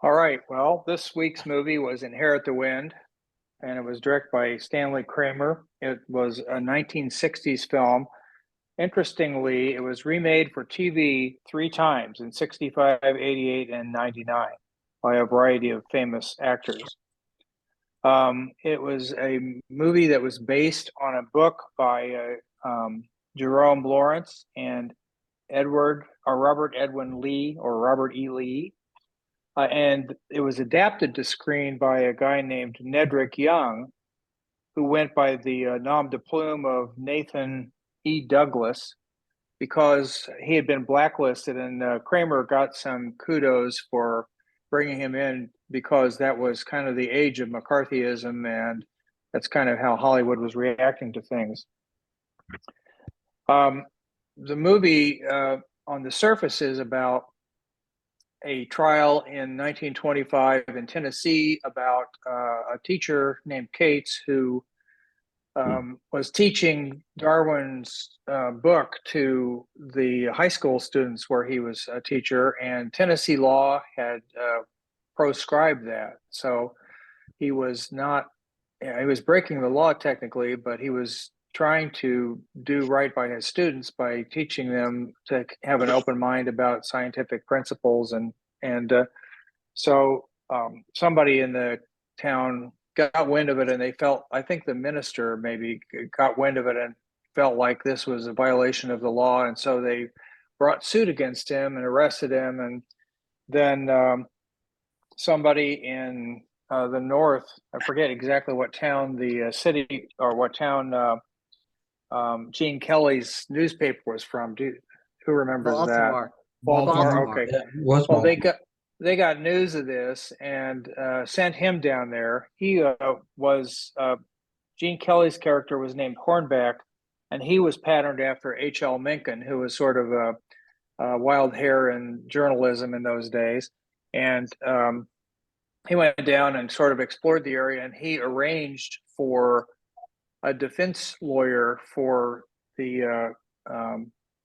All right. Well, this week's movie was Inherit the Wind, and it was directed by Stanley Kramer. It was a 1960s film. Interestingly, it was remade for TV three times in 65, 88, and 99 by a variety of famous actors. It was a movie that was based on a book by Jerome Lawrence and Edward or Robert Edwin Lee or Robert E. Lee. And it was adapted to screen by a guy named Nedrick Young, who went by the nom de plume of Nathan E. Douglas because he had been blacklisted, and Kramer got some kudos for bringing him in because that was kind of the age of McCarthyism, and that's kind of how Hollywood was reacting to things. The movie, on the surface, is about a trial in 1925 in Tennessee about a teacher named Cates who was teaching Darwin's book to the high school students where he was a teacher, and Tennessee law had proscribed that. So he was not, he was breaking the law technically, but he was trying to do right by his students by teaching them to have an open mind about scientific principles. And somebody in the town got wind of it, and they felt, I think the minister maybe got wind of it and felt like this was a violation of the law. And so they brought suit against him and arrested him. And then somebody in the north, I forget exactly what town the city or what town Gene Kelly's newspaper was from. Who remembers that? Baltimore. Baltimore. Baltimore. Okay. Yeah, it was Well, Baltimore. they got news of this and sent him down there. He was Gene Kelly's character was named Hornback, and he was patterned after H.L. Mencken, who was sort of a wild hair in journalism in those days. And he went down and sort of explored the area, and he arranged for a defense lawyer for the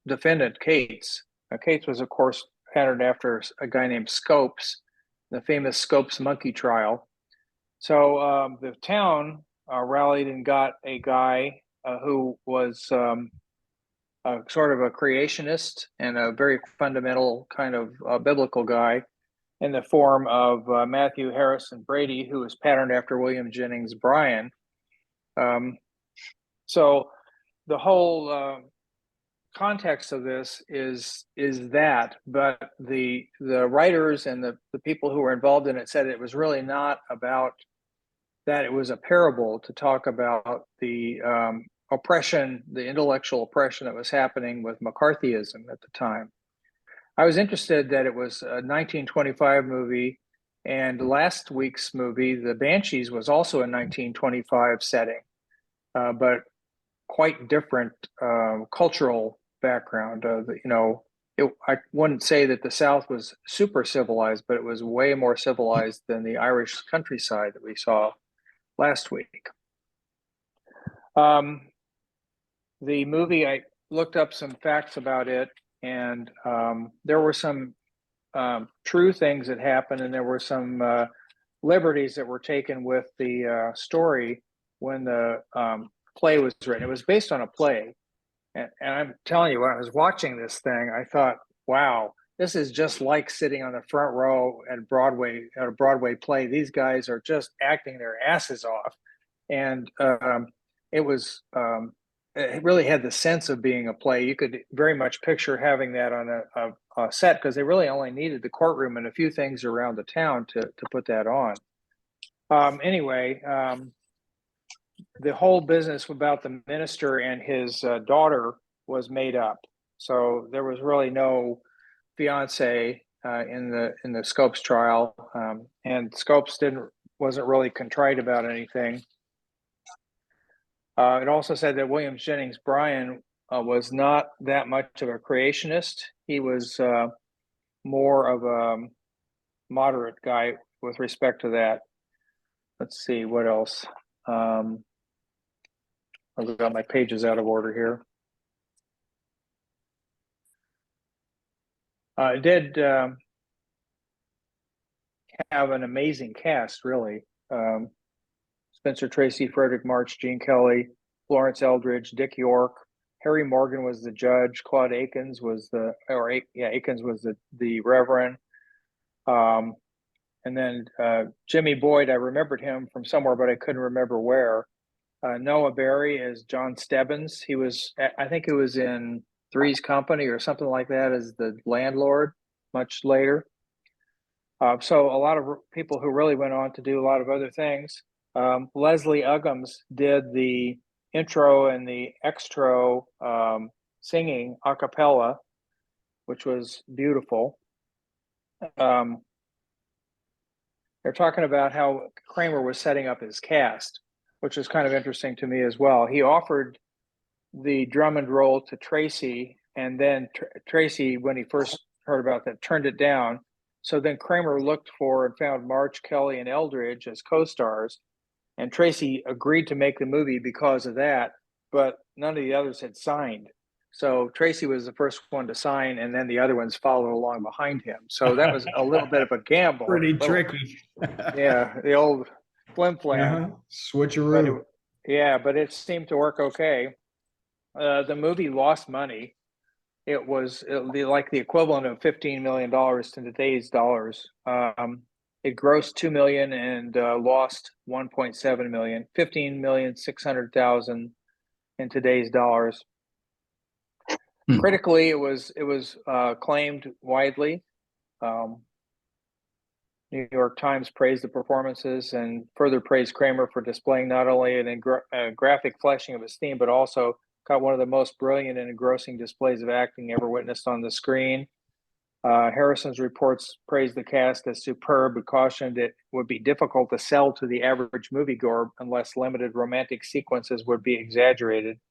defendant, Cates. Cates was, of course, patterned after a guy named Scopes, the famous Scopes monkey trial. So the town rallied and got a guy who was sort of a creationist and a very fundamental kind of biblical guy in the form of Matthew Harrison Brady, who was patterned after William Jennings Bryan. So the whole context of this is that, but the writers and the people who were involved in it said it was really not about that. It was a parable to talk about the oppression, the intellectual oppression that was happening with McCarthyism at the time. I was interested that it was a 1925 movie, and last week's movie, The Banshees, was also a 1925 setting, but quite different cultural background. I wouldn't say that the South was super civilized, but it was way more civilized than the Irish countryside that we saw last week. The movie, I looked up some facts about it, and there were some true things that happened, and there were some liberties that were taken with the story when the play was written. It was based on a play. And I'm telling you, when I was watching this thing, I thought, wow, this is just like sitting on the front row at Broadway, at a Broadway play. These guys are just acting their asses off. And it was, it really had the sense of being a play. You could very much picture having that on a set, because they really only needed the courtroom and a few things around the town to put that on. Anyway, the whole business about the minister and his daughter was made up. So there was really no fiance in the Scopes trial, and Scopes wasn't really contrite about anything. It also said that William Jennings Bryan was not that much of a creationist. He was more of a moderate guy with respect to that. Let's see, what else? I've got my pages out of order here. It did have an amazing cast, really. Spencer Tracy, Frederick March, Gene Kelly, Lawrence Eldridge, Dick York, Harry Morgan was the judge, Claude Akins was Akins was the Reverend. And then Jimmy Boyd, I remembered him from somewhere, but I couldn't remember where. Noah Berry is John Stebbins. He was, I think it was in Three's Company or something like that, as the landlord much later. So a lot of people who really went on to do a lot of other things. Leslie Uggams did the intro and the extra singing a cappella, which was beautiful. They're talking about how Kramer was setting up his cast, which is kind of interesting to me as well. He offered the Drummond role to Tracy, and then Tracy, when he first heard about that, turned it down. So then Kramer looked for and found March, Kelly, and Eldridge as co-stars, and Tracy agreed to make the movie because of that, but none of the others had signed. So Tracy was the first one to sign, and then the other ones followed along behind him. So that was a little bit of a gamble. Pretty tricky. Yeah, the old flim flam. Switcheroo. But it seemed to work okay. The movie lost money. It was like the equivalent of $15 million to today's dollars. It grossed $2 million and lost $1.7 million, $15,600,000 in today's dollars. Critically, it was acclaimed widely. New York Times praised the performances and further praised Kramer for displaying not only a graphic fleshing of his theme, but also got one of the most brilliant and engrossing displays of acting ever witnessed on the screen. Harrison's reports praised the cast as superb, but cautioned it would be difficult to sell to the average moviegoer unless limited romantic sequences would be exaggerated.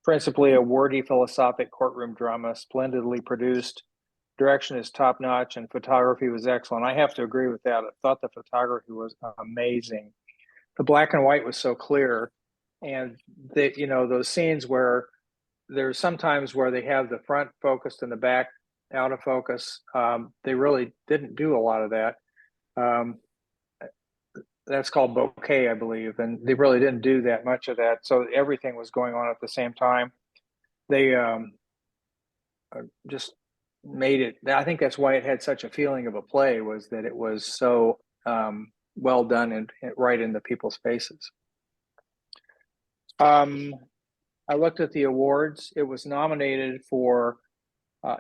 Principally a wordy philosophic courtroom drama, splendidly produced. Direction is top-notch and photography was excellent. I have to agree with that. I thought the photography was amazing. The black and white was so clear, and those scenes where there's sometimes where they have the front focused and the back out of focus. They really didn't do a lot of that. That's called bokeh, I believe, and they really didn't do that much of that. So everything was going on at the same time. They just made it. I think that's why it had such a feeling of a play, was that it was so well done and right into people's faces. I looked at the awards. It was nominated for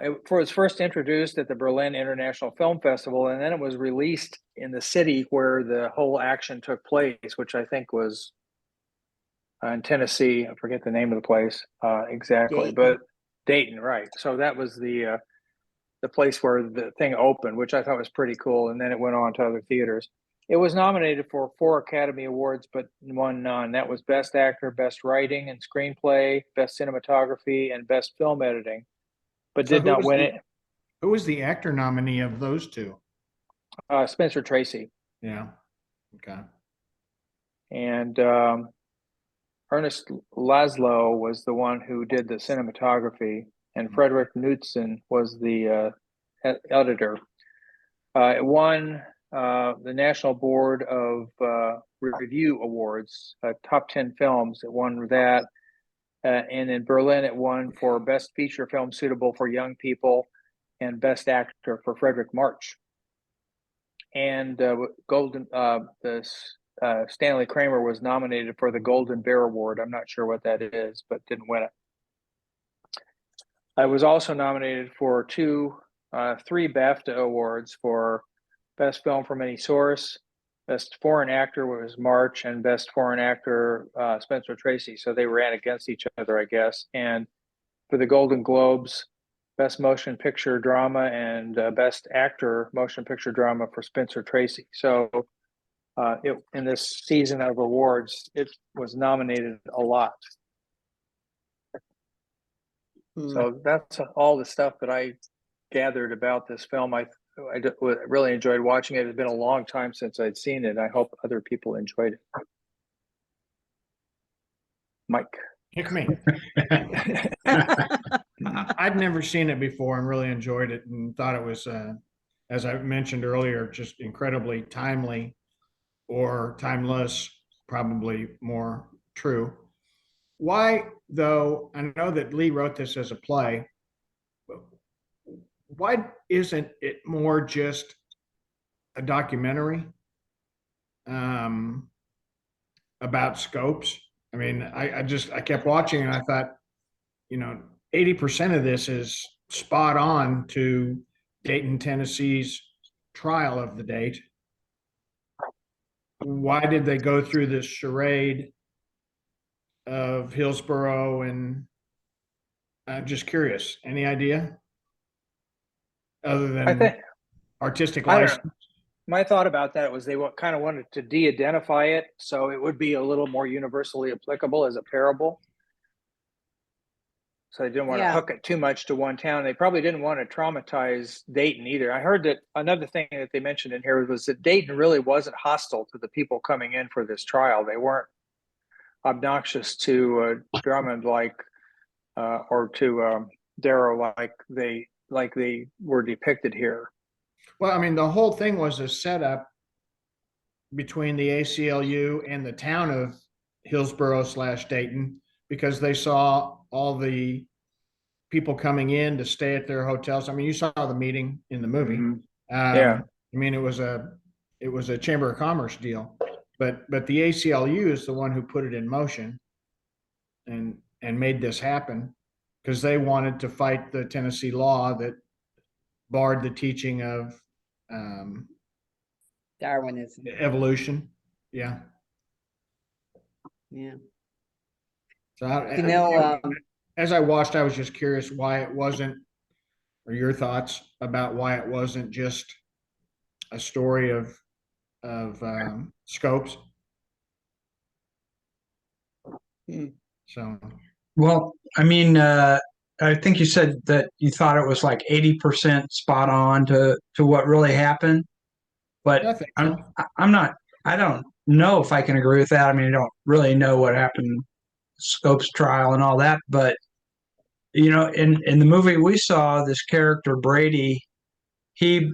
it was first introduced at the Berlin International Film Festival, and then it was released in the city where the whole action took place, which I think was in Tennessee. I forget the name of the place exactly, but Dayton, right? So that was the place where the thing opened, which I thought was pretty cool, and then it went on to other theaters. It was nominated for 4 Academy Awards, but won none. That was Best Actor, Best Writing and Screenplay, Best Cinematography, and Best Film Editing, but did not win it. Who was the actor nominee of those two? Spencer Tracy. Yeah. Okay. And Ernest Laszlo was the one who did the cinematography, and Frederick Knudsen was the editor. It won the National Board of Review Awards, top 10 films. It won that. And in Berlin, it won for Best Feature Film Suitable for Young People and Best Actor for Frederick March. And Stanley Kramer was nominated for the Golden Bear Award. I'm not sure what that is, but didn't win it. I was also nominated for 3 BAFTA awards for Best Film from Any Source, Best Foreign Actor was March, and Best Foreign Actor Spencer Tracy. So they ran against each other, I guess. And for the Golden Globes, Best Motion Picture Drama and Best Actor Motion Picture Drama for Spencer Tracy. So in this season of awards, it was nominated a lot. So that's all the stuff that I gathered about this film. I really enjoyed watching it. It's been a long time since I'd seen it. I hope other people enjoyed it. Mike. Pick me. I'd never seen it before and really enjoyed it and thought it was as I mentioned earlier, just incredibly timely, or timeless, probably more true. Why, though, I know that Lee wrote this as a play, but why isn't it more just a documentary um, about scopes? I mean, I kept watching and I thought, 80% of this is spot on to Dayton, Tennessee's trial of the date. Why did they go through this charade of Hillsborough? And I'm just curious. Any idea other I than think, artistic I don't know. license? My thought about that was they kind of wanted to de-identify it so it would be a little more universally applicable as a parable. So they didn't want to Yeah. hook it too much to one town. They probably didn't want to traumatize Dayton either. I heard that another thing that they mentioned in here was that Dayton really wasn't hostile to the people coming in for this trial. They weren't obnoxious to Drummond or to Darrow like they were depicted here. Well, I mean, the whole thing was a setup between the ACLU and the town of Hillsborough/Dayton, because they saw all the people coming in to stay at their hotels. I mean, you saw the meeting in the movie. Mhm. Yeah. I mean, it was a Chamber of Commerce deal, but the ACLU is the one who put it in motion and made this happen, because they wanted to fight the Tennessee law that barred the teaching of Darwinism. evolution. Yeah. Yeah. So as I watched, I was just curious why it wasn't, or your thoughts about why it wasn't just a story of scopes. Hmm. So Well, I mean, I think you said that you thought it was like 80% spot on to what really happened, but I think so. I'm not. I don't know if I can agree with that. I mean, I don't really know what happened, Scope's trial and all that, but in the movie we saw, this character Brady, he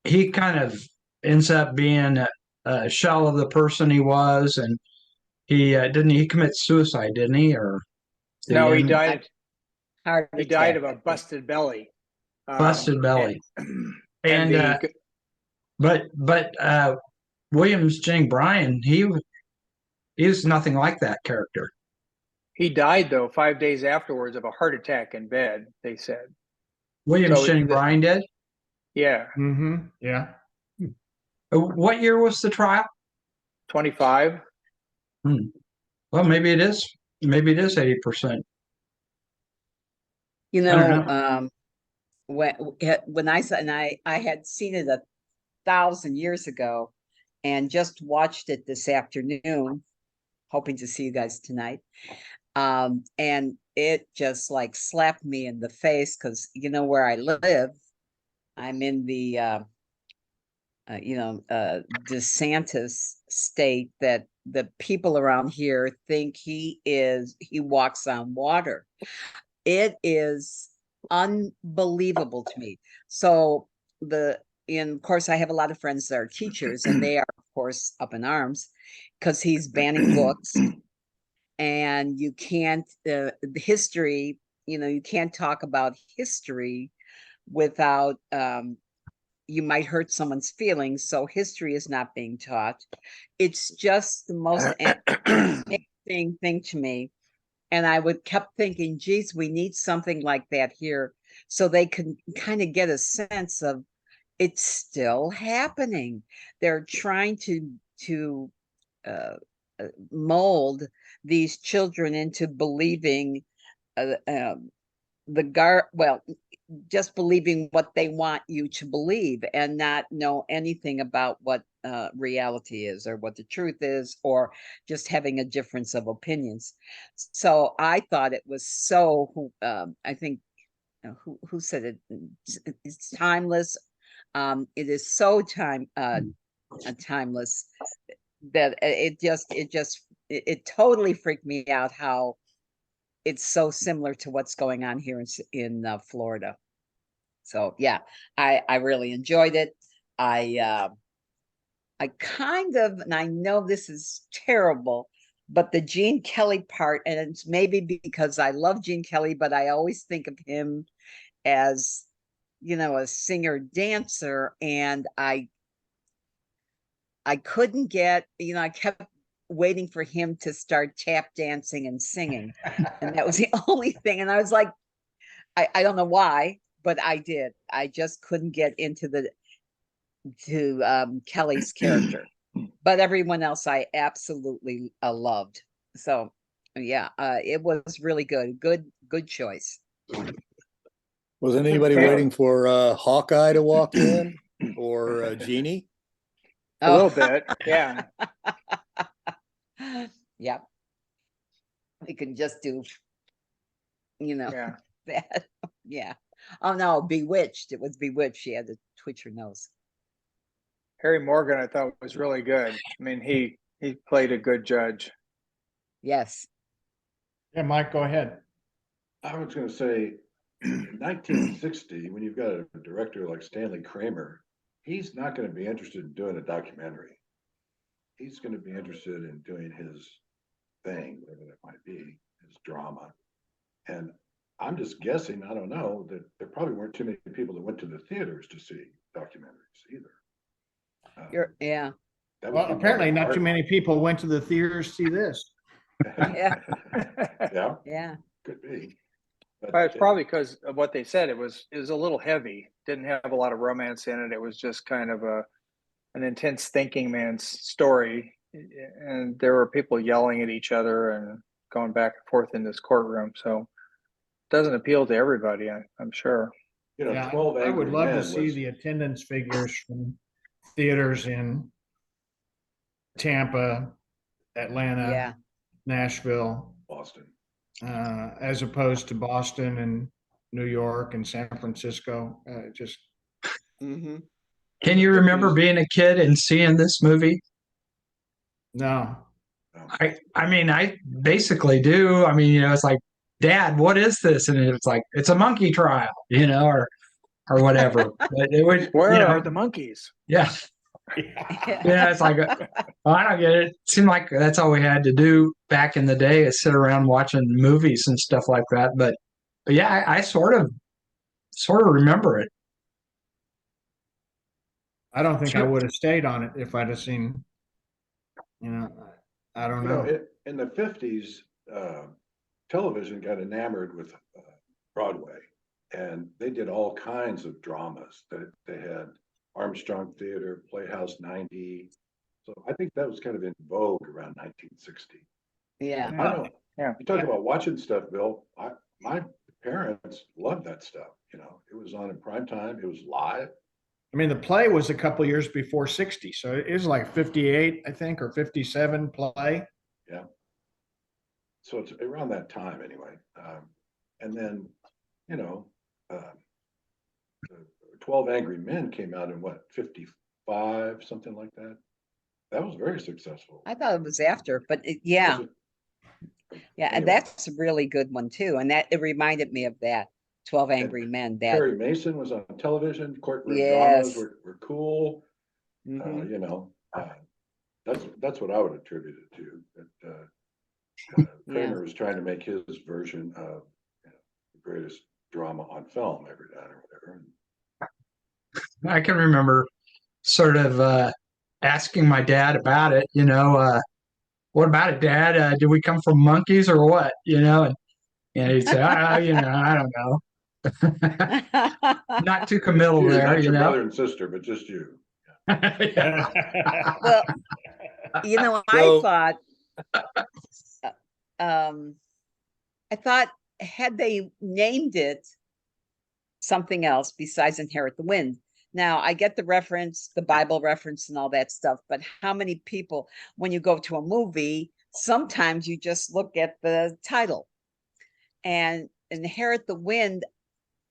he kind of ends up being a shell of the person he was, and he commit suicide, didn't he? Or did No, he end- died. Heart He died attack, of I a think. busted belly. busted belly. And And the but Williams Jane Bryan, he was nothing like that character. he died though 5 days afterwards of a heart attack in bed. They said. Williams So Jane Bryan did. yeah, Yeah. What year was the trial? 25. Well, maybe it is. Maybe it is 80%. You I don't know, know. when I saw, and I had seen it 1,000 years ago, and just watched it this afternoon, hoping to see you guys tonight. And it just like slapped me in the face, because where I live, I'm in the DeSantis state, that the people around here think he walks on water. It is unbelievable to me. So of course, I have a lot of friends that are teachers, and they are, of course, up in arms because he's banning books, and you can't the history. You can't talk about history without you might hurt someone's feelings. So history is not being taught. It's just the most amazing thing to me. And I would kept thinking, geez, we need something like that here, so they can kind of get a sense of it's still happening. They're trying to uh, mold these children into believing just believing what they want you to believe, and not know anything about what reality is, or what the truth is, or just having a difference of opinions. So I thought it was so, I think, who said it? It's timeless. It is so timeless, that it totally freaked me out how it's so similar to what's going on here in Florida. So yeah, I really enjoyed it. I kind of, and I know this is terrible, but the Gene Kelly part, and it's maybe because I love Gene Kelly, but I always think of him as, a singer dancer, and I couldn't get, I kept waiting for him to start tap dancing and singing, and that was the only thing. And I was like, I don't know why, but I did. I just couldn't get into Kelly's character, but everyone else I absolutely loved. So yeah, it was really good choice. Was anybody Okay. waiting for Hawkeye to walk in or Genie? A little bit, yeah. Yeah, we can just do, Yeah. that. Yeah. Oh no, Bewitched. It was Bewitched. She had to twitch her nose. Harry Morgan, I thought was really good. I mean, he played a good judge. Yes. Yeah, Mike, go ahead. I was going to say, in 1960, when you've got a director like Stanley Kramer, he's not going to be interested in doing a documentary. He's going to be interested in doing his thing, whatever that might be, his drama. And I'm just guessing, I don't know, that there probably weren't too many people that went to the theaters to see documentaries either. Yeah. That would Well, be part apparently of not art. too many people went to the theaters to see this. Yeah. Yeah, Yeah. could be. But But it's probably because of what they said. It was a little heavy. Didn't have a lot of romance in it. It was just kind of an intense thinking man's story, and there were people yelling at each other and going back and forth in this courtroom. So it doesn't appeal to everybody, I'm sure. Yeah, 12 I would Angry love to Men see was, the attendance figures from theaters in Tampa, Atlanta, Yeah. Nashville, Boston. as opposed to Boston and New York and San Francisco. Just Mm-hmm. Can you remember being a kid and seeing this movie? no. I mean, I basically do. I mean, it's like, Dad, what is this? And it's like, it's a monkey trial, or whatever. But it would, Where are the monkeys? yeah. It's like, well, I don't get it. It seemed like that's all we had to do back in the day is sit around watching movies and stuff like that. But yeah, I sort of remember it. I don't think I Sure. would have stayed on it if I'd have seen, I don't know. In the 50s, television got enamored with Broadway, and they did all kinds of dramas. That they had Armstrong Theater, Playhouse 90. So I think that was kind of in vogue around 1960. Yeah. I don't know. Yeah. You talk about watching stuff, Bill. My parents loved that stuff. It was on in prime time. It was live. I mean, the play was a couple years before 60, so it is like 58, I think, or 57 play. Yeah. So it's around that time anyway. And then, uh, 12 Angry Men came out in what, 55, something like that. That was very successful. I thought it was after, but yeah. Was it? Yeah. And Anyway. that's a really good one too. And it reminded me of that 12 Angry Men. That Perry Mason was on television. Courtroom Yes. dramas were cool. Mhm. That's what I would attribute it to. That Kramer was trying to make his version of the greatest drama on film ever done or whatever. I can remember sort of asking my dad about it, what about it, Dad? Did we come from monkeys or what? And he'd say, I don't know. Not too committal You, there, not your brother and sister, but just you. Yeah. Well, So- I thought had they named it something else besides Inherit the Wind. Now, I get the reference, the Bible reference and all that stuff, but how many people, when you go to a movie, sometimes you just look at the title. And Inherit the Wind,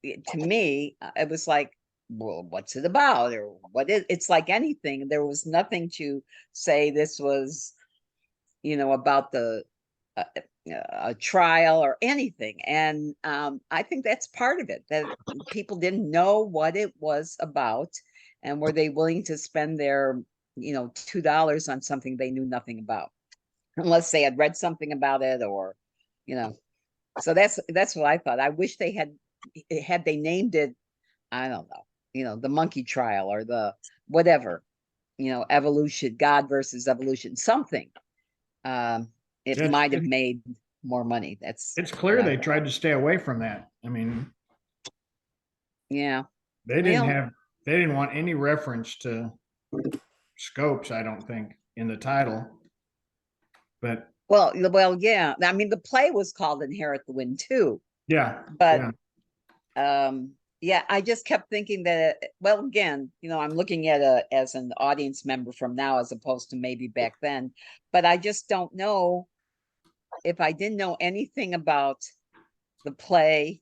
to me, it was like, well, what's it about? Or it's like anything. There was nothing to say this was, about the a trial or anything. And I think that's part of it, that people didn't know what it was about. And were they willing to spend their, $2 on something they knew nothing about? Unless they had read something about it or, so that's what I thought. I wish they had they named it, I don't know, the monkey trial or the whatever, evolution, God versus evolution, something. It Yes, might have made more money. It's clear they tried to stay away from that. I mean, yeah. they didn't Well, they didn't want any reference to scopes, I don't think, in the title. But yeah. I mean, the play was called Inherit the Wind too, yeah, but yeah. yeah, I just kept thinking that, well, again, I'm looking at as an audience member from now as opposed to maybe back then, but I just don't know if I didn't know anything about the play.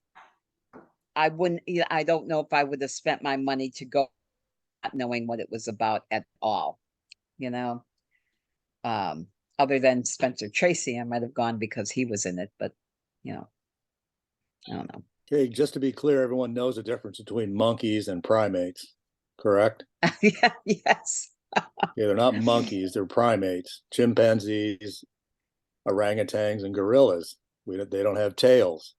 I wouldn't, I don't know if I would have spent my money to go not knowing what it was about at all, you know. Other than Spencer Tracy, I might have gone because he was in it, but I don't know. Okay, just to be clear, everyone knows the difference between monkeys and primates, correct? Yeah, yes. Yeah, they're not monkeys, they're primates. Chimpanzees, orangutans, and gorillas. They don't have tails.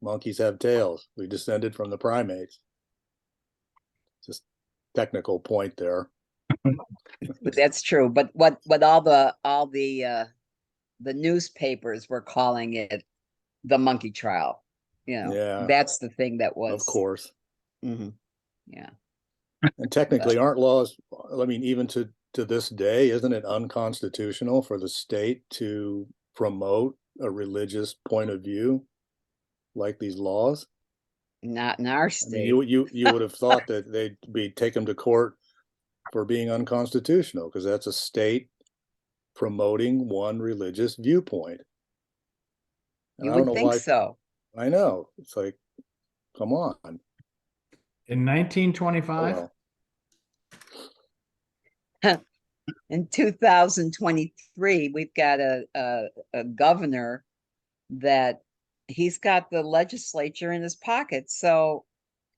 Monkeys have tails. We descended from the primates. Just technical point there. But that's true. But what all the newspapers were calling it the monkey trial. Yeah, That's the thing that was. of course. Mhm. Yeah. And technically, aren't laws, I mean, even to this day, isn't it unconstitutional for the state to promote a religious point of view like these laws? Not in our I state. mean, you would have thought that they'd take them to court for being unconstitutional because that's a state promoting one religious viewpoint. And You I don't would know think why. so. I know. It's like, come on. In 1925, Well, In 2023, we've got a governor that he's got the legislature in his pocket. So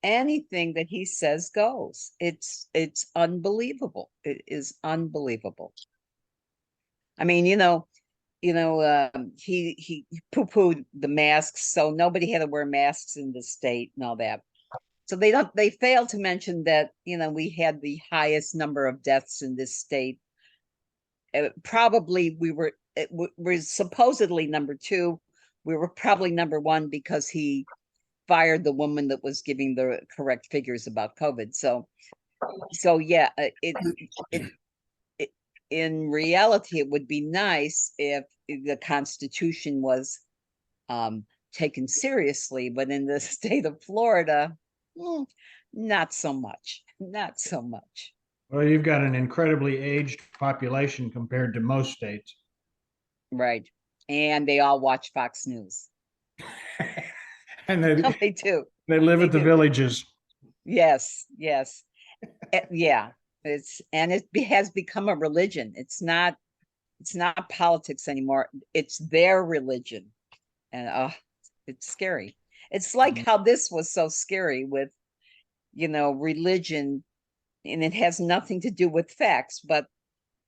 anything that he says goes. It's unbelievable. It is unbelievable. I mean, he poo-pooed the masks, so nobody had to wear masks in the state and all that. So they failed to mention that, we had the highest number of deaths in this state. Probably we're supposedly number two. We were probably number one because he fired the woman that was giving the correct figures about COVID. So yeah, it in reality, it would be nice if the Constitution was taken seriously, but in the state of Florida, not so much. Not so much. well, you've got an incredibly aged population compared to most states. Right. And they all watch Fox News. And They do. they live They at the do. villages. Yes, yes. Yeah. It has become a religion. It's not politics anymore. It's their religion. And it's scary. It's like how this was so scary with, religion, and it has nothing to do with facts, but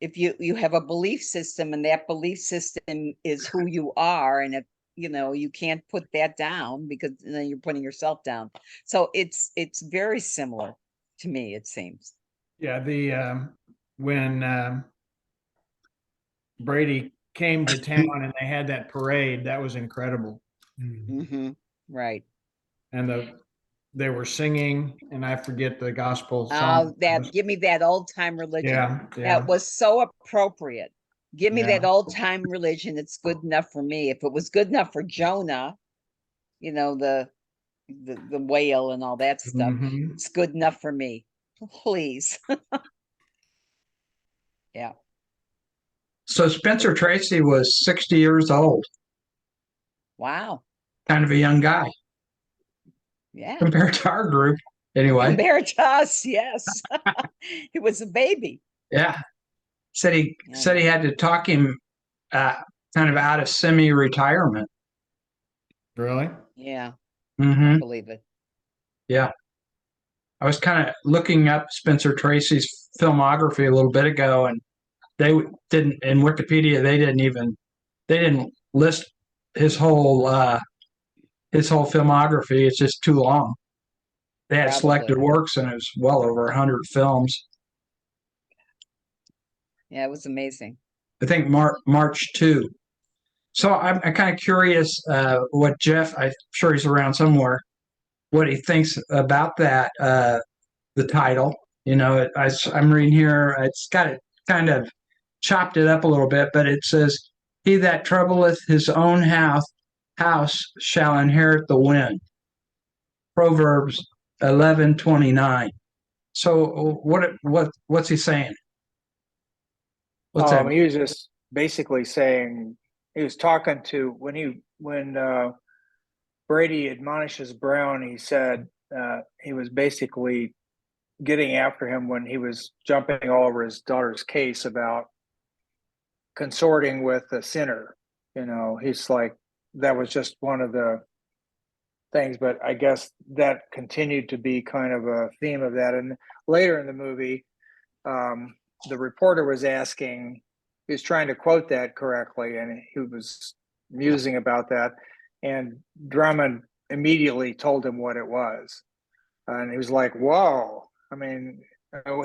if you have a belief system and that belief system is who you are, and if you can't put that down because then you're putting yourself down. So it's very similar to me, it seems. Yeah, when Brady came to town and they had that parade, that was incredible. Mm-hmm. Right. And they were singing, and I forget the gospel song. Give me that old time religion. Yeah, That was so appropriate. Give me Yeah. that old time religion. It's good enough for me. If it was good enough for Jonah, the whale and all that stuff, Mhm. it's good enough for me. Please. Yeah. So Spencer Tracy was 60 years old, Wow. kind of a young guy Yeah. compared to our group. Anyway, Compared to us, yes. He was a baby. yeah. Said he Yeah. had to talk him kind of out of semi-retirement. Really? Yeah. Mm-hmm. I believe it. Yeah. I was kind of looking up Spencer Tracy's filmography a little bit ago, and they didn't in Wikipedia. They didn't list his whole filmography. It's just too long. They had selected Probably. works, and it was well over 100 films. Yeah, it was amazing. I think March 2. So I'm kind of curious what Jeff, I'm sure he's around somewhere, what he thinks about that, the title. You know, I'm reading here, it's got it kind of chopped it up a little bit, but it says, "He that troubleth his own house shall inherit the wind." Proverbs 11:29. So what's he saying? What's that? He was just basically saying, he was talking to when Brady admonishes Brown, he said he was basically getting after him when he was jumping all over his daughter's case about consorting with a sinner. You know, he's like, that was just one of the things, but I guess that continued to be kind of a theme of that. And later in the movie, the reporter was asking, he was trying to quote that correctly, and he was musing about that. And Drummond immediately told him what it was. And he was like, whoa. I mean,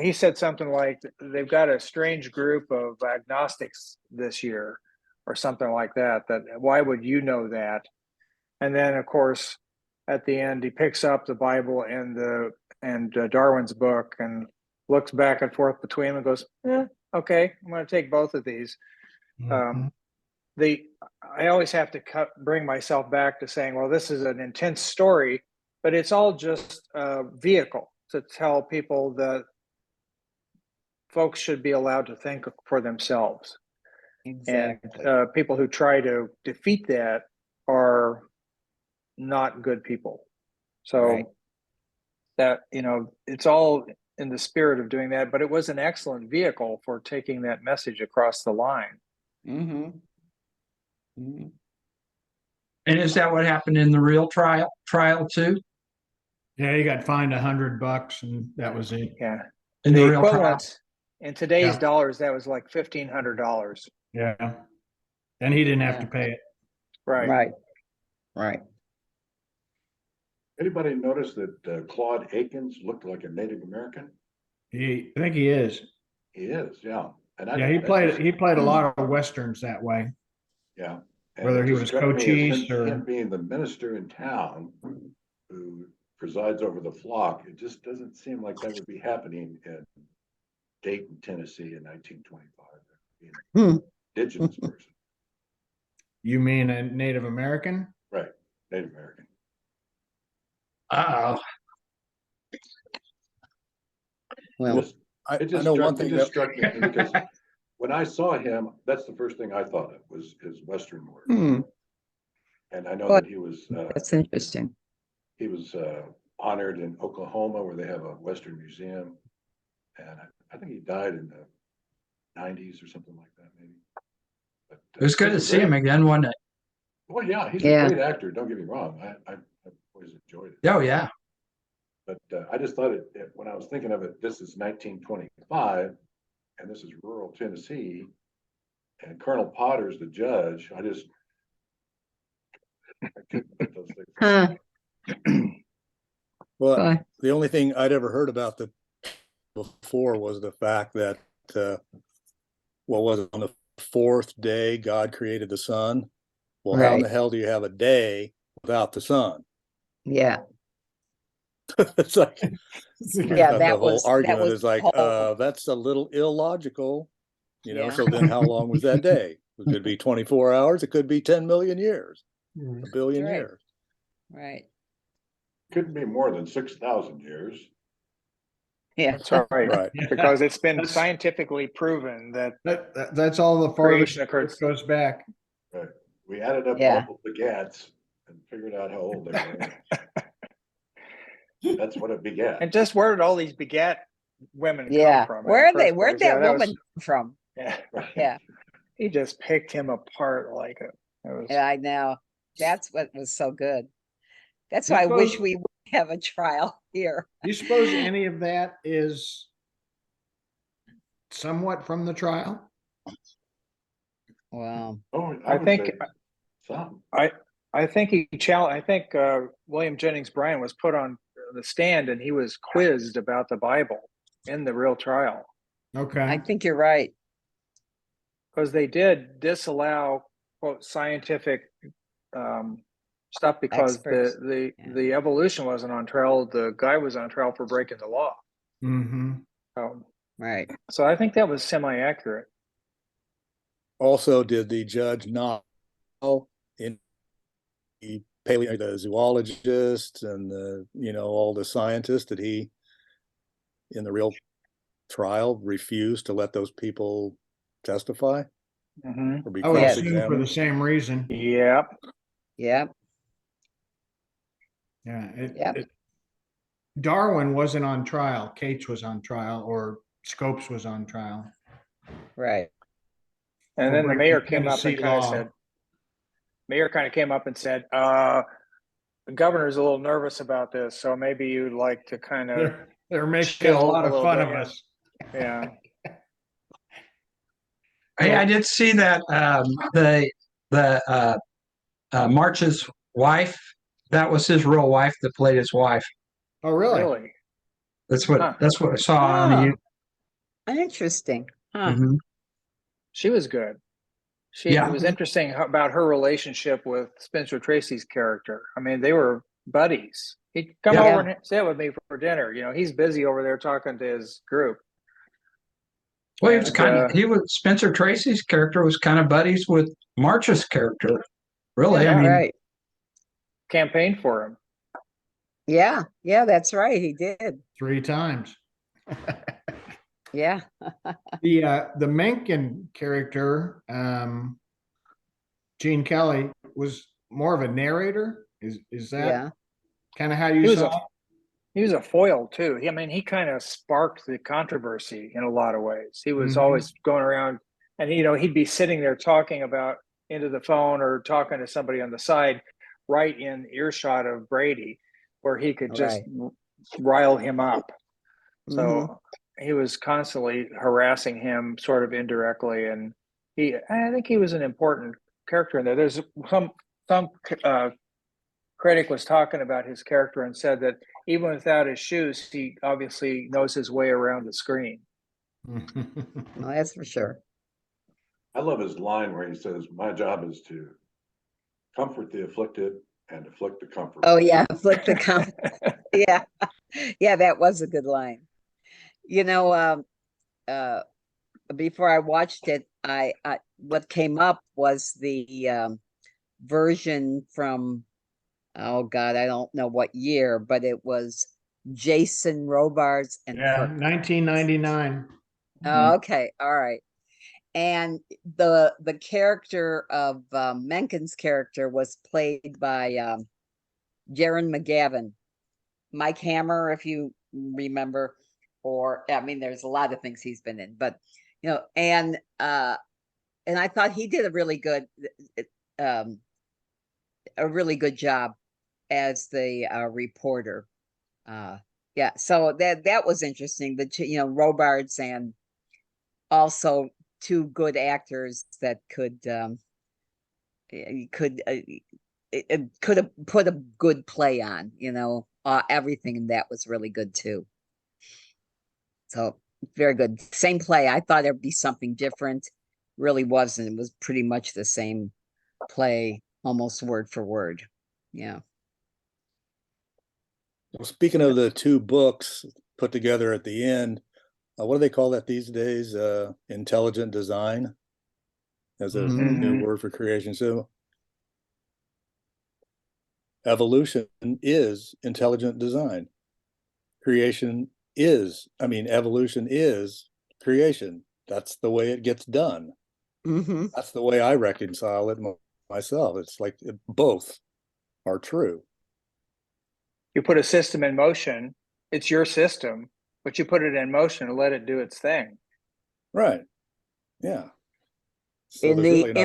he said something like, they've got a strange group of agnostics this year, or something like that, that why would you know that? And then, of course, at the end, he picks up the Bible and Darwin's book and looks back and forth between them and goes, okay, I'm going to take both of these. Mhm. I always have to bring myself back to saying, well, this is an intense story, but it's all just a vehicle to tell people that folks should be allowed to think for themselves. Exactly. And people who try to defeat that are not good people. So Right. that, you know, it's all in the spirit of doing that, but it was an excellent vehicle for taking that message across the line. Mm-hmm. Mm-hmm. And is that what happened in the real trial too? Yeah, he got fined $100 and that was it. Yeah. In The the real trial? equivalent in today's Yeah. dollars, that was like $1,500. Yeah. And he didn't have Yeah. to pay it. Right. Right. Right. Anybody notice that Claude Akins looked like a Native American? I think he is. He is, yeah. And Yeah, he played a lot of Westerns that way. Yeah. And Whether it he just was struck me as Cochise or- him being the minister in town who presides over the flock. It just doesn't seem like that would be happening in Dayton, Tennessee in 1925. Being an indigenous person, You mean a Native American? right? Native American. Uh-oh. Well, It just know struck, one thing it just that struck me because when I saw him, that's the first thing I thought of was his Western work. And I know Well, that he was that's interesting. honored in Oklahoma where they have a Western museum. And I think he died in the 90s or something like that, maybe. But, It was good to he's a see him great- again, wasn't it? Well, yeah, he's Yeah. a great actor. Don't get me wrong. I've always enjoyed it. Oh, yeah. But I just thought when I was thinking of it, this is 1925, and this is rural Tennessee, and Colonel Potter's the judge. I couldn't put those things. Huh. Well, Bye. the only thing I'd ever heard about the before was the fact that what was it, on the fourth day God created the sun? Well, how in the Right. hell do you have a day without the sun? Yeah. It's like Yeah, the that whole was argument is like whole- that's a little illogical, you know. Yeah. So then how long was that day? It could be 24 hours, it could be 10 million years, a billion Right. years. Right. Couldn't be more than 6,000 years. Yeah. That's right. Right. Because it's been That's- scientifically proven that That's all the farthest creation occurred. it goes back. Right. We added up Yeah. all the begats and figured out how old they were. That's what it begat. And just where did all these begat women Yeah. come from? Where in are the they? first Where'd place? Yeah, that woman come from? Yeah. Right. Yeah. He just picked him apart like it was. Yeah, I know. That's what was so good. That's This why I wish goes- we have a trial here. Do you suppose any of that is somewhat from the trial? Wow. Oh, I would think- say some. I think William Jennings Bryan was put on the stand and he was quizzed about the Bible in the real trial, I Okay. think you're right. because they did disallow quote scientific stuff because Experts, the yeah. the evolution wasn't on trial. The guy was on trial for breaking the law. Mm-hmm. Right. So I think that was semi-accurate. Also, did the judge not in the the zoologist and all the scientists, did he in the real trial refuse to let those people testify Mm-hmm. or be I would Yes. assume for the cross-examined? same reason. Yep. Yep. Yeah. Yep. Darwin wasn't on trial. Cates was on trial, or Scopes was on trial. Right. And for then the breaking mayor came up Tennessee and kind of law. said, the governor's a little nervous about this, so maybe you'd like to kind of They're making a chill lot a of little fun bit, of yeah. us. Yeah. I did see that the March's wife, that was his real wife that played his wife. Oh, really? Really? That's Huh. what I saw on the. Interesting. Huh. Mhm. She was good. Yeah. It was interesting about her relationship with Spencer Tracy's character. I mean, they were buddies. He'd come Yeah. over and sit with me for dinner. He's busy over there talking to his group. Well, he was And, Spencer Tracy's character was kind of buddies with March's character. Really, Yeah. I mean, Right. campaigned for him. Yeah. Yeah, that's right. He did. 3 times. Yeah. The Mencken character, Gene Kelly, was more of a narrator. Is that Yeah. kind of how He you was saw it? He was a foil too. He kind of sparked the controversy in a lot of ways. He was Mhm. always going around, and he'd be sitting there talking about into the phone or talking to somebody on the side, right in earshot of Brady, where he could just Right. rile him up. Mhm. So he was constantly harassing him, sort of indirectly, and I think he was an important character in there. There's some critic was talking about his character and said that even without his shoes, he obviously knows his way around the screen. Well, that's for sure. I love his line where he says, "My job is to comfort the afflicted and afflict the comfort." Oh, yeah. Flick the count. Yeah. Yeah, that was a good line. You know, uh, before I watched it, I what came up was the version from, oh God, I don't know what year, but it was Jason Robards and Yeah, Kirk. 1999. Oh, okay, all right. And the character of Mencken's character was played by Jaron McGavin, Mike Hammer, if you remember, or I mean, there's a lot of things he's been in, but and I thought he did um, a really good job as the reporter. Yeah, so that was interesting. Robards and also 2 good actors that could have put a good play on. Everything in that was really good too. So very good. Same play. I thought there'd be something different. Really wasn't. It was pretty much the same play, almost word for word. Yeah. Well, speaking of the 2 books put together at the end, what do they call that these days? Intelligent design as a new Mhm. word for creation. So evolution is intelligent design. Evolution is creation. That's the way it gets done. Mm-hmm. That's the way I reconcile it myself. It's like both are true. You put a system in motion, it's your system, but you put it in motion and let it do its thing. Right. Yeah. So In there's the really not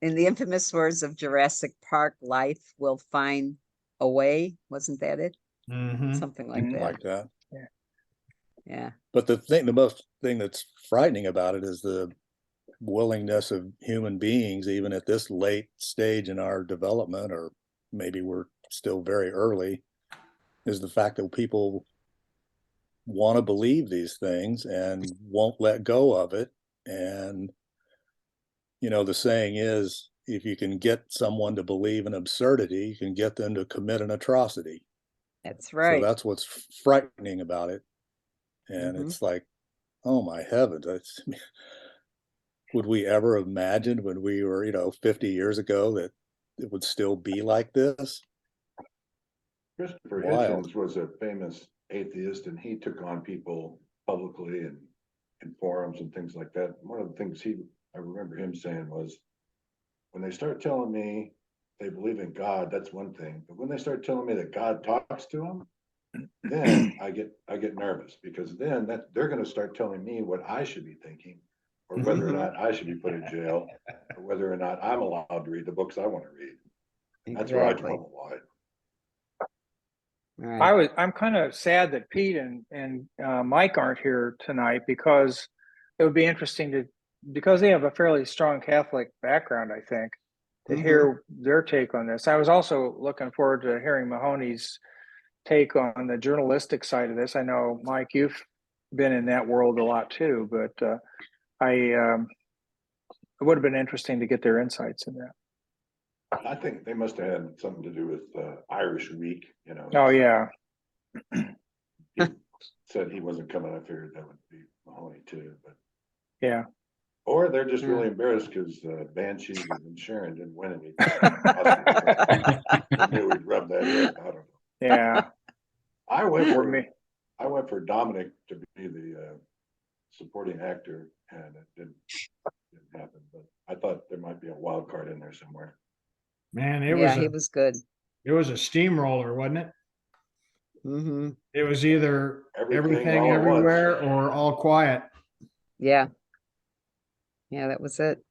in the infamous words of Jurassic Park, life will find away. Wasn't that it? Mhm. Something like Mhm. that. like that. Yeah. But the most thing that's frightening about it is the willingness of human beings, even at this late stage in our development, or maybe we're still very early, is the fact that people want to believe these things and won't let go of it. And, the saying is, if you can get someone to believe an absurdity, you can get them to commit an atrocity. That's So right. that's what's frightening about it. And Mhm. it's like, oh my heavens, would we ever have imagined when we were, 50 years ago that it would still be like this? Christopher Wild. Hitchens was a famous atheist, and he took on people publicly and in forums and things like that. One of the things I remember him saying was, when they start telling me they believe in God, that's one thing. But when they start telling me that God talks to them, then I get nervous, because then they're going to start telling me what I should be thinking, or whether or not I should be put in jail, or whether or not I'm allowed to read the books I want to read. That's where I draw Exactly. the line. Right. I'm kind of sad that Pete and Mike aren't here tonight, because it would be interesting because they have a fairly strong Catholic background, I think, to Mhm. hear their take on this. I was also looking forward to hearing Mahoney's take on the journalistic side of this. I know, Mike, you've been in that world a lot too, but it would have been interesting to get their insights in that. I think they must have had something to do with Irish Week. Oh yeah, He said he wasn't coming. I figured that would be Mahoney too, but yeah. or they're just Yeah. really embarrassed because Banshees and Sharon didn't win anything. They knew we'd rub that in. I don't know. Yeah, I went for for me. Dominic to be the supporting actor, and it didn't happen. But I thought there might be a wild card in there somewhere. Man, Yeah, he was good. it was a steamroller, wasn't it? Hmm. It was either Everything everything all at once. everywhere or all quiet. Yeah. Yeah, that was it.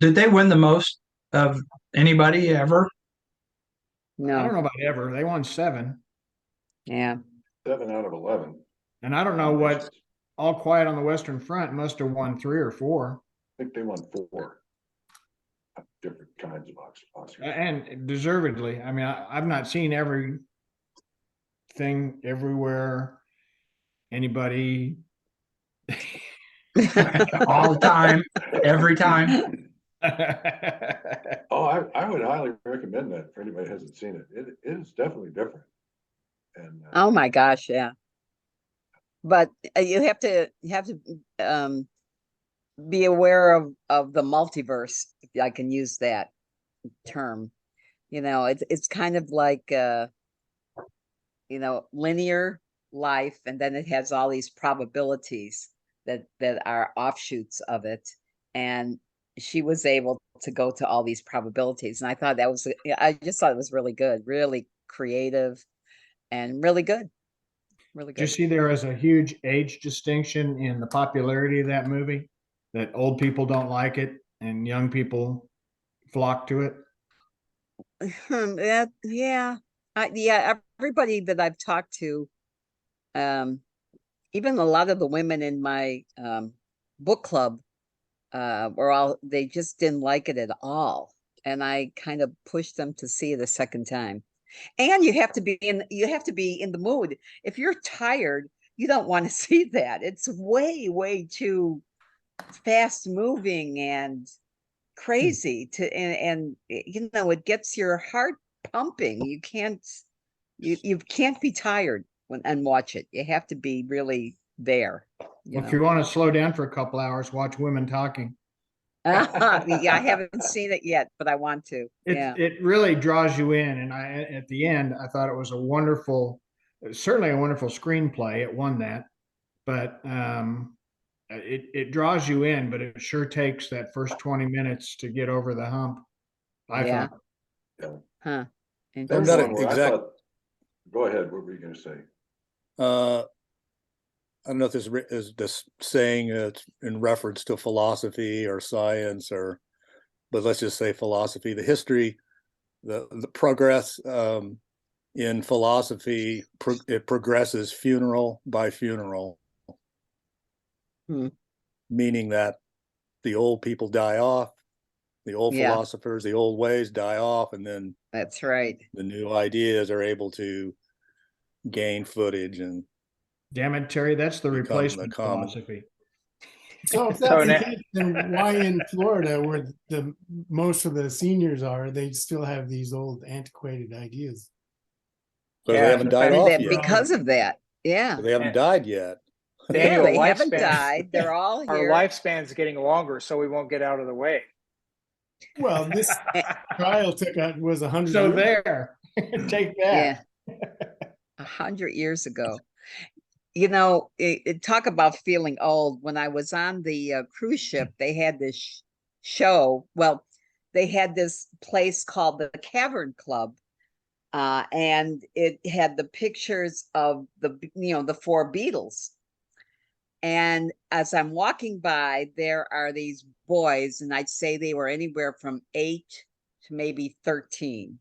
Did they win the most of anybody ever? I don't No. know about ever. They won 7. Yeah. 7 out of 11. And I don't know what nominations. All Quiet on the Western Front must have won 3 or 4. I think they won 4 different kinds of Oscars. And deservedly. I mean, I've not seen everything everywhere. Anybody. All the time, every time. Oh, I would highly recommend that for anybody who hasn't seen it. It is definitely different. And Oh my gosh, yeah. But you have to be aware of the multiverse, if I can use that term. It's kind of like linear life, and then it has all these probabilities that are offshoots of it. And she was able to go to all these probabilities, and I just thought it was really good, really creative, and really good. Really Did you good. see there is a huge age distinction in the popularity of that movie? That old people don't like it and young people flock to it? Yeah. Everybody that I've talked to, even a lot of the women in my book club, they just didn't like it at all. And I kind of pushed them to see it a second time. And you have to be in the mood. If you're tired, you don't want to see that. It's way, way too fast moving and crazy and it gets your heart pumping. You can't be tired and watch it. You have to be really there. Well, if you want to slow down for a couple hours, watch Women Talking. Yeah, I haven't seen it yet, but I want to. Yeah. It really draws you in, and at the end I thought it was certainly a wonderful screenplay. It won that, but it draws you in, but it sure takes that first 20 minutes to get over the hump. I Yeah. thought. yeah. Huh. I'm There's not one where I exact. thought, go ahead, what were you going to say? I don't know if is this saying in reference to philosophy or science, but let's just say philosophy. The history, the progress in philosophy, it progresses funeral by funeral, Hmm. meaning that the old people die off, the old Yeah. philosophers, the old ways die off, and then That's right. the new ideas are able to gain footage and Damn it, Terry, that's the become the replacement common. philosophy. So if So that's the now- case, then why in Florida, where the most of the seniors are, they still have these old antiquated ideas? Because Yeah, they haven't the died fact off That yet. because of that. Yeah. They haven't And- died yet. Yeah, Daniel, they haven't lifespans- died. They're all Our here. lifespan's getting longer, so we won't get out of the way. Well, this trial was 100 So years. there, take Yeah. that. 100 years ago. Talk about feeling old. When I was on the cruise ship, they had this show. Well, they had this place called the Cavern Club, and it had the pictures of the four Beatles. And as I'm walking by, there are these boys, and I'd say they were anywhere from 8 to maybe 13.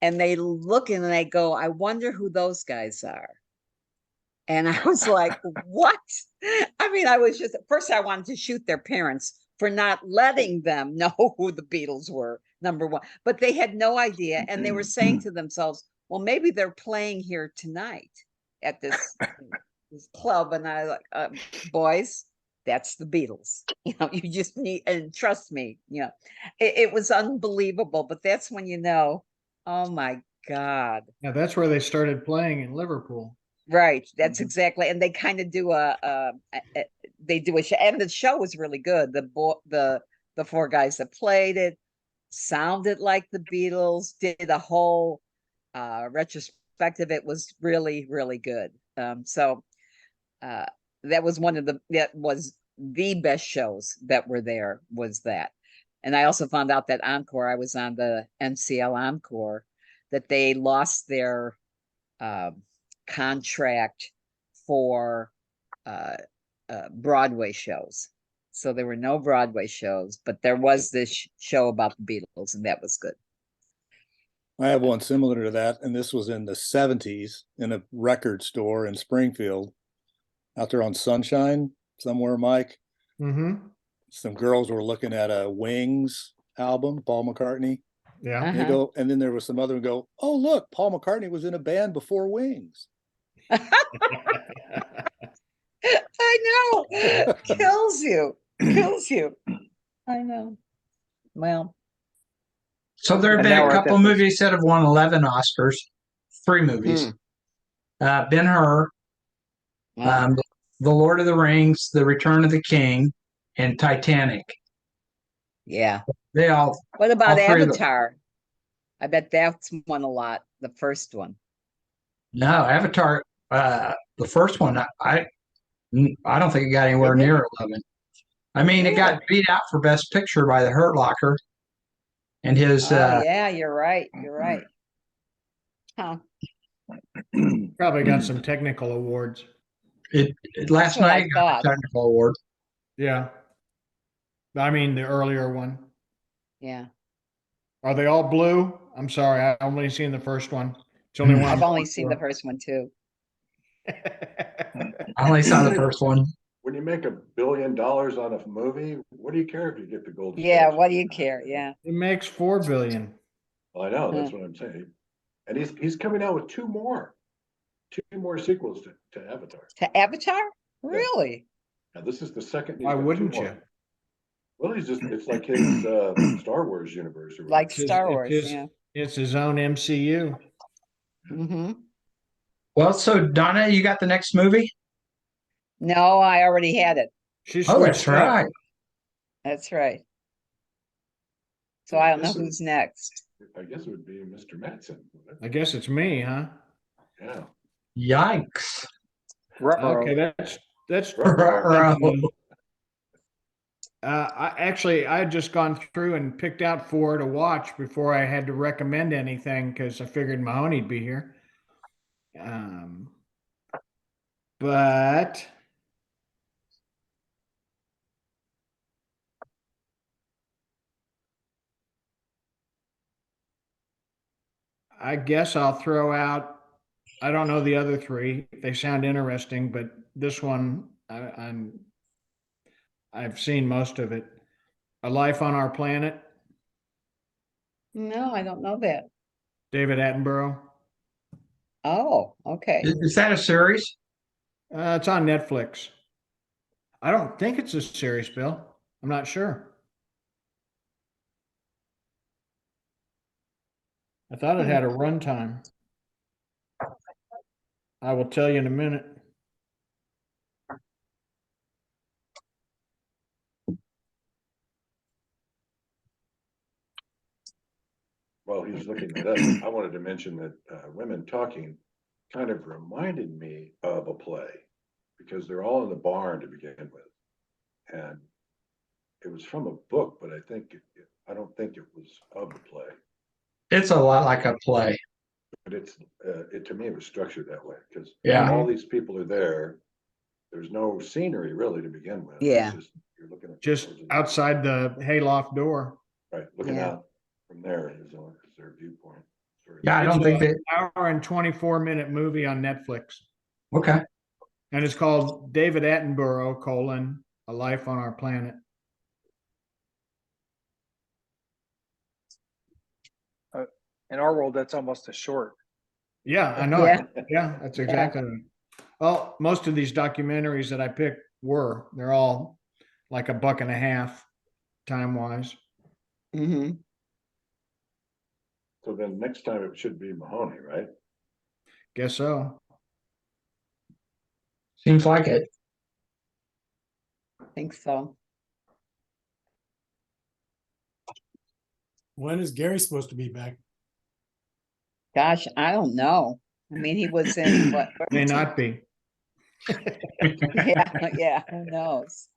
And they look and they go, I wonder who those guys are. And I was like, what? I mean, I was just, at first I wanted to shoot their parents for not letting them know who the Beatles were, number one. But they had no idea. And they were saying to themselves, well, maybe they're playing here tonight at this club. And I like, boys, that's the Beatles. You just need, and trust me, it was unbelievable. But that's when oh my God. Yeah, that's where they started playing in Liverpool. Right. That's exactly. And they kind of do they do a show, and the show was really good. The four guys that played it sounded like the Beatles, did a whole retrospective. It was really, really good. So that was that was the best shows that were there, was that. And I also found out that Encore, I was on the MCL Encore, that they lost their contract for Broadway shows. So there were no Broadway shows, but there was this show about the Beatles, and that was good. I have one similar to that, and this was in the 70s in a record store in Springfield, out there on Sunshine somewhere, Mike. Mm-hmm. Some girls were looking at a Wings album, Paul McCartney. Yeah. And they go, and then there was some other one go, oh, look, Paul McCartney was in a band before Wings. I know. Kills you. I know. Well, So there have And been now a we're at couple that- movies that have won 11 Oscars, 3 movies. Ben-Hur, well, The Lord of the Rings, The Return of the King, and Titanic. yeah. They all, What about all three of them. Avatar? I bet that's won a lot, the first one. No, Avatar, the first one, I don't think it got anywhere Didn't it? near 11. I mean, it got beat out for Best Picture by The Hurt Locker and his. Oh, yeah, you're right. You're right. Huh. Probably got some technical awards. Last what I night it got thought. a technical award. Yeah. I mean, the earlier one. Yeah. Are they all blue? I'm sorry, I've only seen the first one. It's only one. I've I'm only going seen the for. first one too. I only saw the first one. When you make $1 billion on a movie, what do you care if you get the golden? Yeah, Globes? what do you care? Yeah. It makes 4 billion. Well, I know, that's what I'm saying. And he's coming out with two more sequels to Avatar. To Avatar? Really? Now, this is the second. he's Why got two wouldn't more. you? Well, it's like his Star Wars universe. Or Like It's his- Star it's Wars, his- yeah. It's his own MCU. Mm-hmm. Well, so Donna, you got the next movie? No, I already had it. She Oh, that's switched up. right. That's right. So I don't know This is- who's next. I guess it would be Mr. Madsen. I guess it's me, huh? Yeah. Yikes. Ruh-roh. Okay, that's Ruh-roh. I had just gone through and picked out 4 to watch before I had to recommend anything because I figured Mahoney'd be here. But I guess I'll throw out, I don't know the other three. They sound interesting, but this one, I've seen most of it. A Life on Our Planet, No, I don't know that. David Attenborough. Oh, okay. Is that a series? It's on Netflix. I don't think it's a series, Bill. I'm not sure. I thought it had a runtime. I will tell you in a minute. While he's looking that up, I wanted to mention that Women Talking kind of reminded me of a play because they're all in the barn to begin with. And it was from a book, but I don't think it was of the play. It's a lot like a play. But it to me, it was structured that way because Yeah. all these people are there. There's no scenery really to begin with. It's Yeah. just, you're looking at Just outside the hayloft door. right, looking Yeah. out from there is their viewpoint. Yeah, I It's don't think an that. hour and 24-minute movie on Netflix. Okay. And it's called David Attenborough, A Life on Our Planet. In our world, that's almost a short. Yeah, I know. Yeah. Yeah, that's exactly right. Well, most of these documentaries that I picked they're all like $1.50 time-wise. Hmm. So then next time it should be Mahoney, right? Guess so. Seems like it. I think so. When is Gary supposed to be back? Gosh, I don't know. I mean, he was in what? May not be. Yeah, yeah, who knows?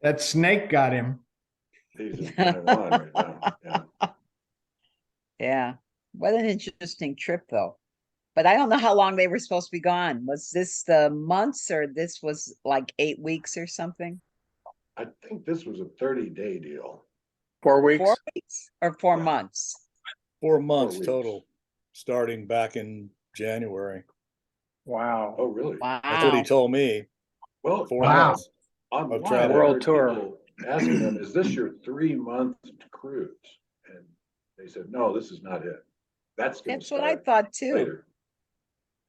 That snake got him. He's in Taiwan right now. Yeah. Yeah. What an interesting trip though. But I don't know how long they were supposed to be gone. Was this the months or this was like 8 weeks or something? I think this was a 30-day deal. 4 weeks. 4 weeks or 4 Yeah. months? 4 months weeks. total, starting back in January. Wow. Oh, really? That's what he Wow. told me. Well, 4 Wow. months. online, Of travel. I World heard tour. people asking them, is this your 3-month cruise? And they said, no, this is not it. That's going to That's what I start thought too. later.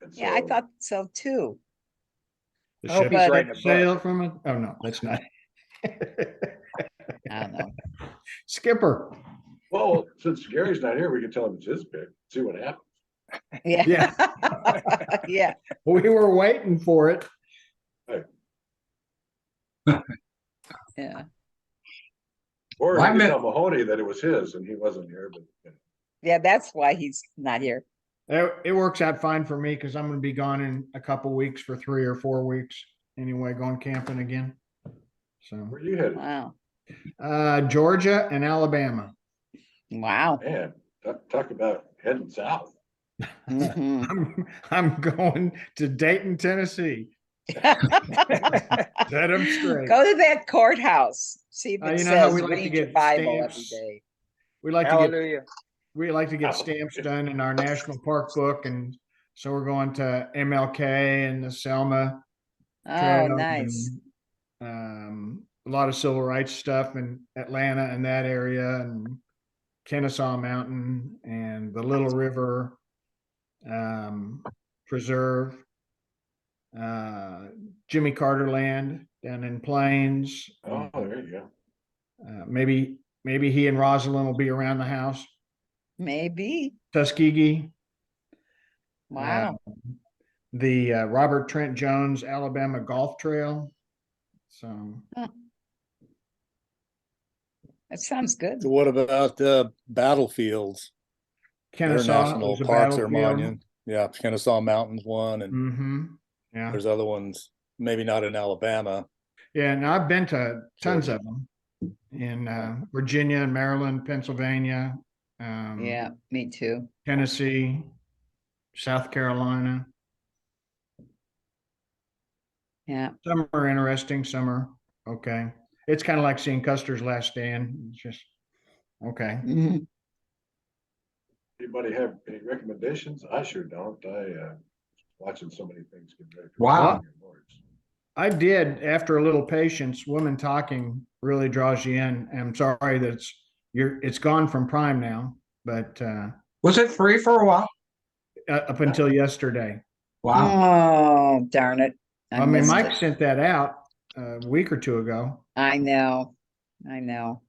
And Yeah, I so- thought so too. The I hope ship he's But- writing a sail book. from it. Oh no, that's not. I don't know. Skipper. Well, since Gary's not here, we can tell him it's his pick, see what happens. Yeah. Yeah. We were waiting for it. Yeah. Or Well, I he can meant- tell Mahoney that it was his and he wasn't here, but Yeah, that's why he's not here. It works out fine for me because I'm going to be gone in a couple weeks for 3 or 4 weeks anyway, going camping again. So, where you headed? Wow. Georgia and Alabama. Wow. Man, talk about heading south. Mhm. I'm going to Dayton, Tennessee. Set 'em straight. Go to that courthouse. See if it You know how says we like to read your get Bible every stamps? day. We like Hallelujah. to get stamps done in our national park book, and so we're going to MLK and the Selma Oh, Trail nice. and a lot of civil rights stuff in Atlanta and that area, and Kennesaw Mountain and the Little River Preserve, Jimmy Carter Land down in Plains. Oh, there you go. Maybe he and Rosalind will be around the house. Maybe. Tuskegee, Wow. the Robert Trent Jones Alabama Golf Trail. So That sounds good. So what about the battlefields? Their Kennesaw national was a parks or battlefield. monument. Yeah, Kennesaw Mountains one, and Mm-hmm. Yeah. there's other ones, maybe not in Alabama. Yeah, and I've been to tons Georgia. of them in Virginia and Maryland, Pennsylvania, Yeah, me too. Tennessee, South Carolina. Yeah. Some are interesting, some are okay. It's kind of like seeing Custer's Last Stand. It's just okay. Mhm. Anybody have any recommendations? I sure don't. Watching so many things get ready for Wow. Senior Awards. I did, after a little patience, women talking really draws you in. And I'm sorry that it's gone from Prime now, but Was it free for a while? up until yesterday. Wow. Oh, darn it. I mean, missed Mike it. sent that out a week or two ago. I know. I know.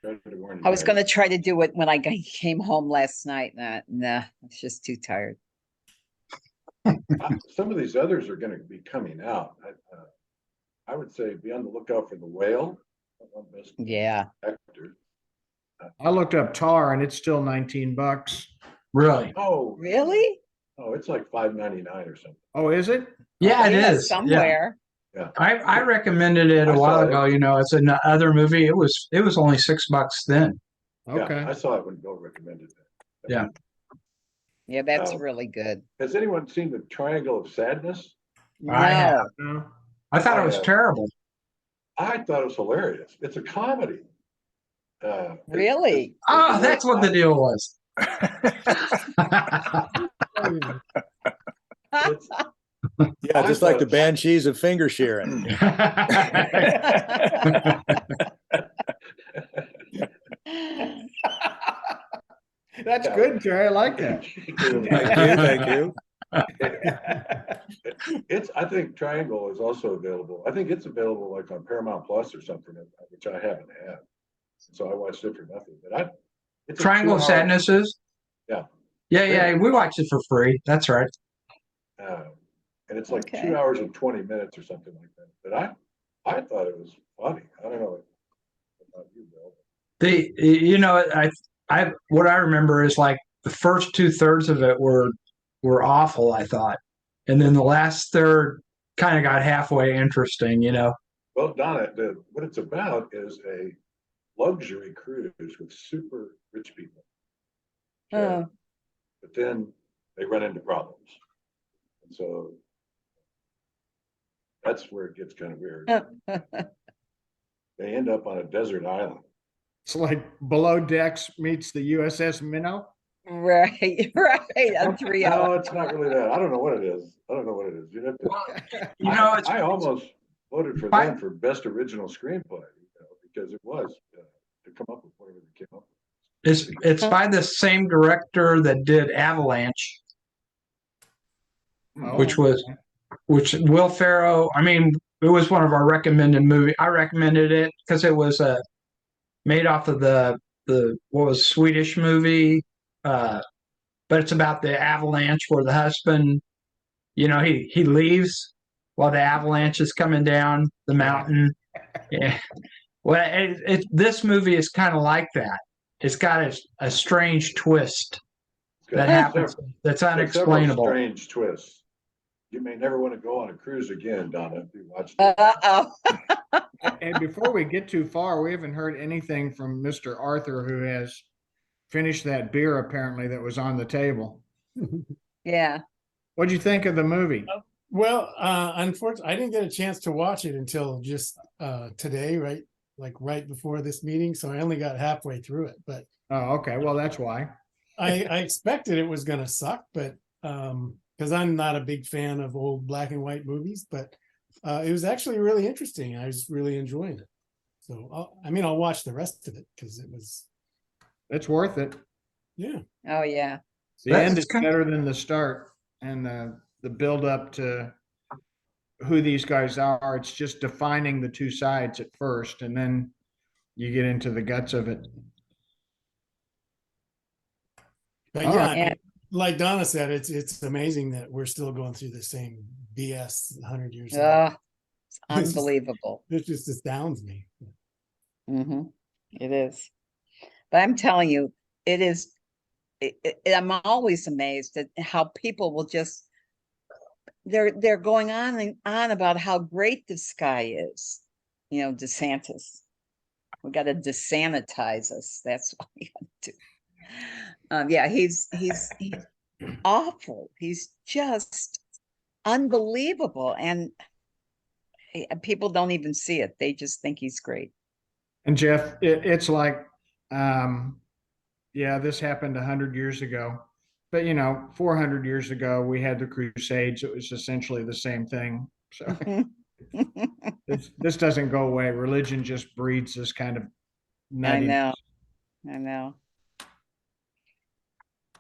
Tried to warn you I was guys. going to try to do it when I came home last night. Nah, I was just too tired. Some of these others are going to be coming out. I would say be on the lookout for The Whale. Best Yeah. actor. I looked up Tar and it's still $19. Really? Oh, Really? oh, it's like $5.99 or something. Oh, is it? Yeah, it is. Yeah. Somewhere. Yeah. I recommended it I a saw while it. ago. You know, it's another movie. It was only $6 then. Okay. Yeah, I saw it when Bill recommended it. Yeah. Yeah, that's Oh. really good. Has anyone seen The Triangle of Sadness? I have. No. No. I thought it was terrible. I thought it was hilarious. It's a comedy. Really? Oh, that's what the deal was. It's, Yeah, just like the Banshees of Finger Shearing. That's good, Jerry. I like that. Thank you. It's. I think Triangle is also available. I think it's available like on Paramount Plus or something, which I haven't had. So I watched it for nothing. But it's a Triangle of 2 hour Sadness is? Yeah. Yeah. We watched it for free. That's right. And it's like Okay. 2 hours and 20 minutes or something like that. But I thought it was funny. I don't know about you, Bill. What I remember is like the first 2/3 of it were awful, I thought. And then the last third kind of got halfway interesting, you know. Well, Donna, what it's about is a luxury cruise with super rich people. Oh. But then they run into problems. And so that's where it gets kind of weird. They end up on a desert island. It's like Below Decks meets the USS Minnow. Right. A 3 No, hour. it's not really that. I don't know what it is. You have to, You know, I almost voted for them for best original screenplay, because it was to come up with whatever they came up with. it's by the same director that did Avalanche, Oh, which Will Ferrell. I mean, it was one of our recommended movie. I recommended it because it was made off of the what was Swedish movie, but it's about the avalanche where the husband, you know, he leaves while the avalanche is coming down the mountain. Yeah. Well, this movie is kind of like that. It's got a strange twist that happens that's unexplainable. Several strange twists. You may never want to go on a cruise again, Donna, if you watch it. Uh-oh. And before we get too far, we haven't heard anything from Mr. Arthur, who has finished that beer apparently that was on the table. Yeah. What'd you think of the movie? Well, unfortunately, I didn't get a chance to watch it until just today, right? Like right before this meeting. So I only got halfway through it. But Oh, okay. Well, that's why. I expected it was going to suck, but because I'm not a big fan of old black and white movies, but it was actually really interesting. I was really enjoying it. So, I'll watch the rest of it because It's worth it. Yeah. Oh, yeah. The end is better than the start, and the build up to who these guys are. It's just defining the two sides at first, and then you get into the guts of it. But yeah, like Donna said, it's amazing that we're still going through the same BS 100 years later. It's unbelievable. It just astounds me. Mm-hmm. It is. But I'm telling you, it is. I'm always amazed at how people will just they're going on and on about how great this guy is. You know, DeSantis. We got to desanitize us. That's what we got to do. Yeah, he's awful. He's just unbelievable, and people don't even see it. They just think he's great. And Jeff, it's like yeah, this happened 100 years ago. But, you know, 400 years ago, we had the Crusades. It was essentially the same thing. So this doesn't go away. Religion just breeds this kind of I nuttiness. know. I know.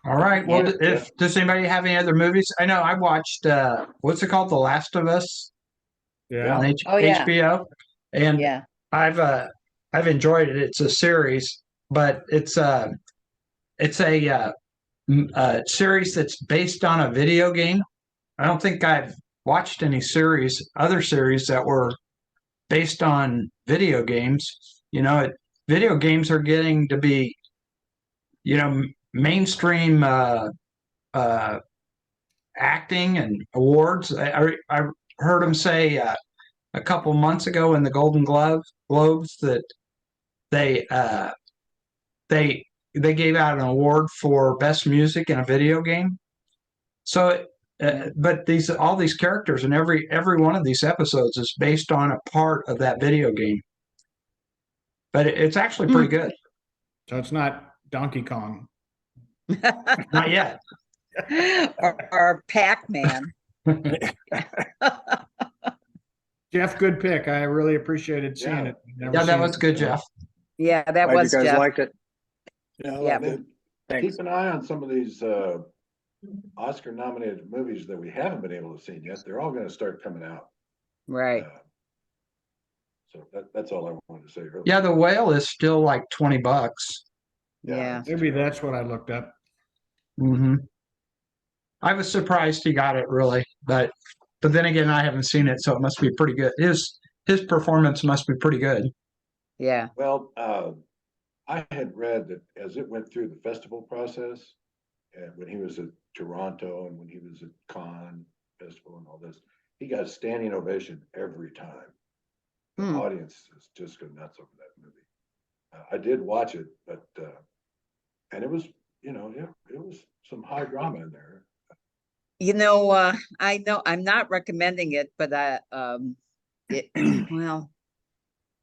All right. Well, Yeah. does anybody have any other movies? I know I watched what's it called, The Last of Us Yeah. on Oh, yeah. HBO, and Yeah. I've enjoyed it. It's a series, but it's a series that's based on a video game. I don't think I've watched any other series that were based on video games. You know, video games are getting to be, mainstream acting and awards. I heard him say a couple months ago in the Globes that they they they gave out an award for best music in a video game. So, but all these characters and every one of these episodes is based on a part of that video game. But it's actually pretty good. So it's not Donkey Kong. Not yet. or Pac-Man. Jeff, good pick. I really appreciated seeing Yeah. it. Never Yeah, that seen was it good, before. Jeff. Yeah, that Glad was you guys Jeff. liked it. Yeah, Yeah. Thanks. keep an eye on some of these Oscar nominated movies that we haven't been able to see yet. They're all going to start coming out. Right. So that's all I wanted to say earlier. Yeah, The Whale is still like $20. Yeah. Maybe that's what I looked up. Mm-hmm. I was surprised he got it, really, but then again, I haven't seen it, so it must be pretty good. His performance must be pretty good. Yeah. Well, I had read that as it went through the festival process, and when he was at Toronto and when he was at Cannes Festival and all this, he got a standing ovation every time. The audience is just go nuts over that movie. I did watch it, but and it was, it was some high drama in there. I know I'm not recommending it, but well,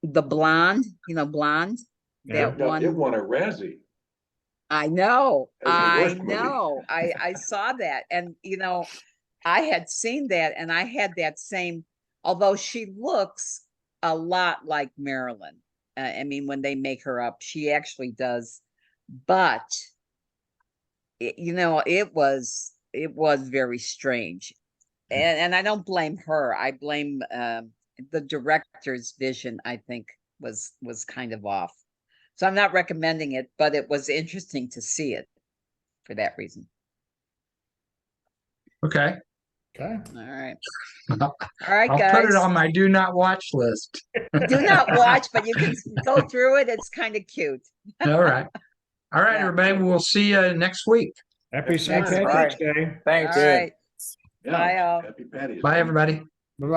the Blonde, Blonde, Yeah. It won a Razzie. I know, As the I worst movie. know, I saw that, and I had seen that, and I had that same. Although she looks a lot like Marilyn, I mean, when they make her up, she actually does, but it was very strange, and I don't blame her. I blame the director's vision. I think was kind of off. So I'm not recommending it, but it was interesting to see it for that reason. Okay. Okay. All right. All right, I'll guys. put it on my do not watch list. Do not watch, but you can go through it. It's kind of cute. All right. All right, Yeah. everybody. We'll see you next week. Happy St. Next Patrick's Day. Thanks. All right. Yeah. Bye, all. Happy Patty's Bye, Day. everybody. Bye-bye.